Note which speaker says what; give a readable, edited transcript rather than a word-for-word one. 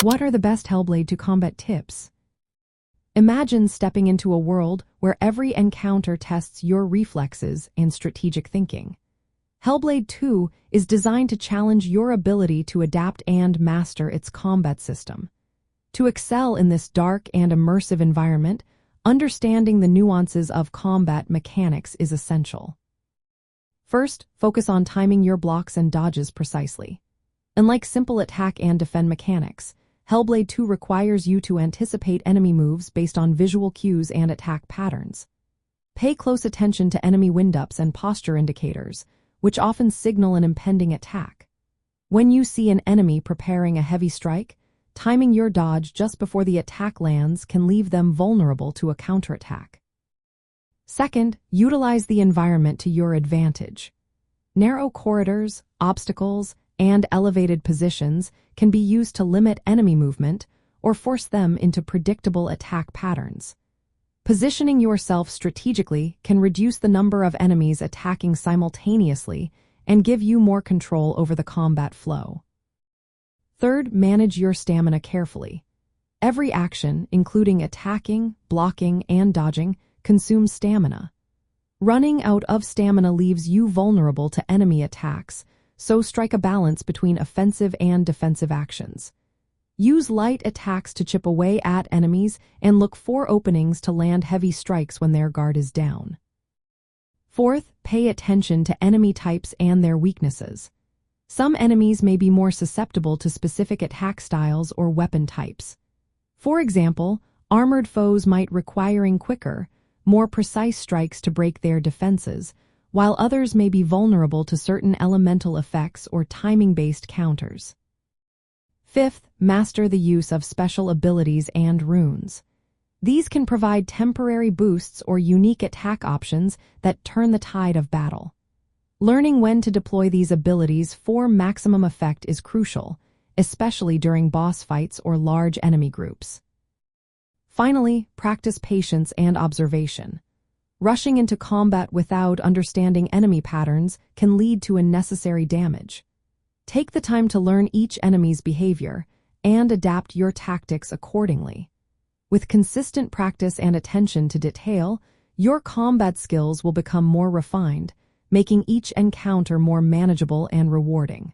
Speaker 1: What are the best Hellblade to combat tips? Imagine stepping into a world where every encounter tests your reflexes and strategic thinking. Hellblade 2 is designed to challenge your ability to adapt and master its combat system. To excel in this dark and immersive environment, understanding the nuances of combat mechanics is essential. First, focus on timing your blocks and dodges precisely. Unlike simple attack and defend mechanics, Hellblade 2 requires you to anticipate enemy moves based on visual cues and attack patterns. Pay close attention to enemy wind-ups and posture indicators, which often signal an impending attack. When you see an enemy preparing a heavy strike, timing your dodge just before the attack lands can leave them vulnerable to a counterattack. Second, utilize the environment to your advantage. Narrow corridors, obstacles, and elevated positions can be used to limit enemy movement or force them into predictable attack patterns. Positioning yourself strategically can reduce the number of enemies attacking simultaneously and give you more control over the combat flow. Third, manage your stamina carefully. Every action, including attacking, blocking, and dodging, consumes stamina. Running out of stamina leaves you vulnerable to enemy attacks, so strike a balance between offensive and defensive actions. Use light attacks to chip away at enemies and look for openings to land heavy strikes when their guard is down. Fourth, pay attention to enemy types and their weaknesses. Some enemies may be more susceptible to specific attack styles or weapon types. For example, armored foes might requiring quicker, more precise strikes to break their defenses, while others may be vulnerable to certain elemental effects or timing-based counters. Fifth, master the use of special abilities and runes. These can provide temporary boosts or unique attack options that turn the tide of battle. Learning when to deploy these abilities for maximum effect is crucial, especially during boss fights or large enemy groups. Finally, practice patience and observation. Rushing into combat without understanding enemy patterns can lead to unnecessary damage. Take the time to learn each enemy's behavior and adapt your tactics accordingly. With consistent practice and attention to detail, your combat skills will become more refined, making each encounter more manageable and rewarding.